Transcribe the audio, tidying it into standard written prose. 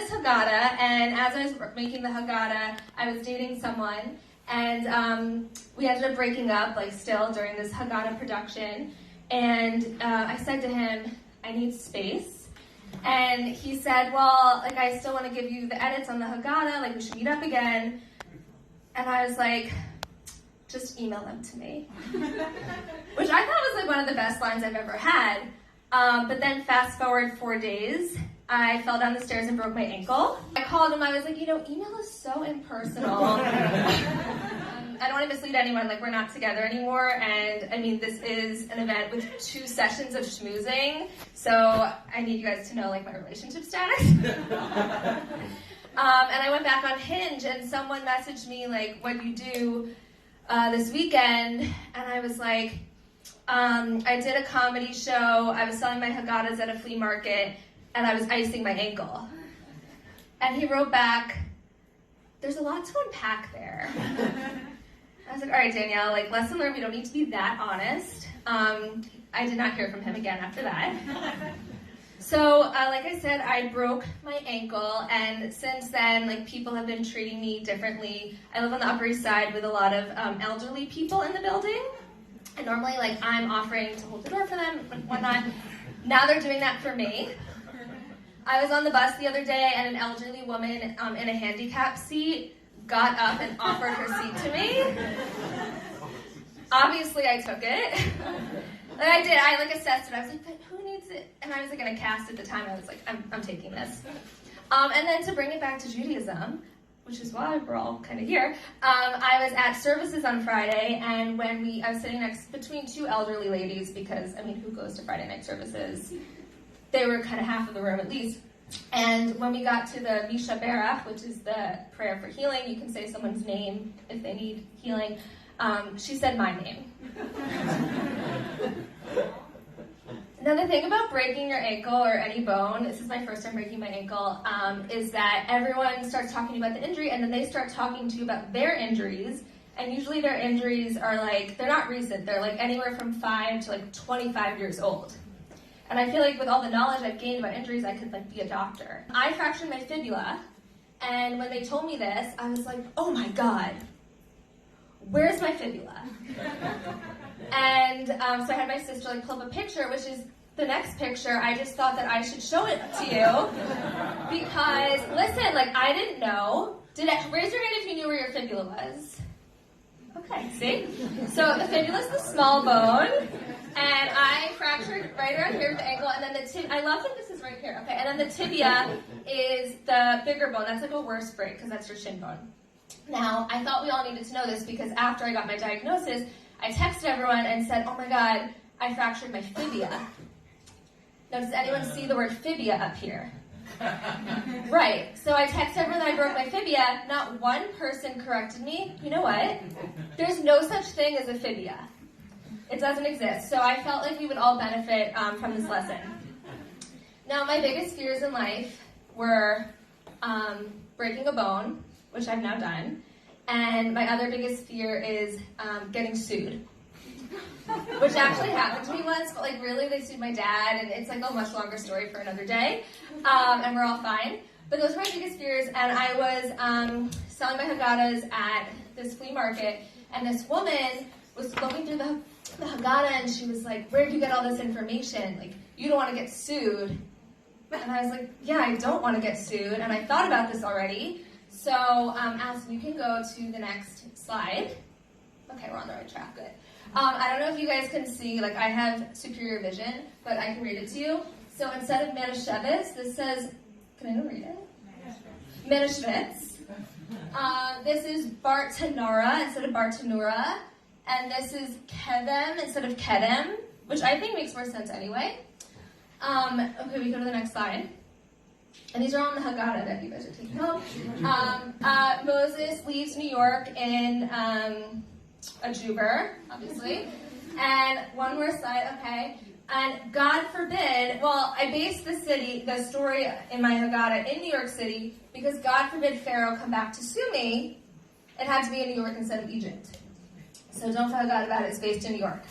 this Haggadah, and as I was making the Haggadah, I was dating someone, and we ended up breaking up, like, still during this Haggadah production, and I said to him, I need space, and he said, well, like, I still want to give you the edits on the Haggadah, like, we should meet up again, and I was like, just email them to me, which I thought was, like, one of the best lines I've ever had, but then fast forward 4 days, I fell down the stairs and broke my ankle. I called him, I was like, email is so impersonal. I don't want to mislead anyone, like, we're not together anymore, and I mean, this is an event with 2 sessions of schmoozing, so I need you guys to know, like, my relationship status. And I went back on Hinge, and someone messaged me, like, what do you do this weekend? And I was like, I did a comedy show, I was selling my Haggadahs at a flea market, and I was icing my ankle. And he wrote back, there's a lot to unpack there. I was like, all right, Danielle, like, lesson learned, we don't need to be that honest. I did not hear from him again after that. So, like I said, I broke my ankle, and since then, like, people have been treating me differently. I live on the Upper East Side with a lot of elderly people in the building, and normally, like, I'm offering to hold the door for them and whatnot. Now they're doing that for me. I was on the bus the other day, and an elderly woman in a handicap seat got up and offered her seat to me. Obviously, I took it. Like, I did. I, like, assessed it. I was like, but who needs it? And I was, like, in a cast at the time. I was like, I'm taking this. And then to bring it back to Judaism, which is why we're all kind of here, I was at services on Friday, and when I was sitting between 2 elderly ladies, because, I mean, who goes to Friday night services? They were kind of half of the room at least. And when we got to the Misha Berach, which is the prayer for healing, you can say someone's name if they need healing, she said my name. Now, the thing about breaking your ankle or any bone, this is my first time breaking my ankle, is that everyone starts talking about the injury, and then they start talking to you about their injuries, and usually their injuries are like, they're not recent, they're like anywhere from 5 to like 25 years old. And I feel like with all the knowledge I've gained about injuries, I could, like, be a doctor. I fractured my fibula, and when they told me this, I was like, oh my God, where's my fibula? And so I had my sister, like, pull up a picture, which is the next picture. I just thought that I should show it to you, because, listen, like, I didn't know. Raise your hand if you knew where your fibula was. Okay, see? So the fibula is the small bone, and I fractured right around here with the ankle, and then the tibia, I love that this is right here, okay, and then the tibia is the bigger bone. That's like a worse break, because that's your shin bone. Now, I thought we all needed to know this, because after I got my diagnosis, I texted everyone and said, oh my God, I fractured my fibia. Now, does anyone see the word fibia up here? Right, so I texted everyone that I broke my fibia. Not one person corrected me. You know what? There's no such thing as a fibia. It doesn't exist. So I felt like we would all benefit from this lesson. Now, my biggest fears in life were breaking a bone, which I've now done, and my other biggest fear is getting sued. Which actually happened to me once, but, like, really, they sued my dad, and it's, like, a much longer story for another day, and we're all fine. But those were my biggest fears, and I was selling my Haggadahs at this flea market, and this woman was looking through the Haggadah, and she was like, where did you get all this information? Like, you don't want to get sued. And I was like, yeah, I don't want to get sued, and I thought about this already. So, Allison, you can go to the next slide. Okay, we're on the right track, good. I don't know if you guys can see, like, I have superior vision, but I can read it to you. So instead of Menashevitz, this says, can anyone read it? Menashevitz. This is Bartanura instead of Bartanura. And this is Kedem instead of Kedem, which I think makes more sense anyway. Okay, we go to the next slide. And these are all in the Haggadah that you guys are taking home. Moses leaves New York in a Juber, obviously. And one more slide, okay. And God forbid, well, I based the story in my Haggadah in New York City because God forbid Pharaoh come back to sue me. It had to be in New York instead of Egypt. So don't feel bad about it, it's based in New York.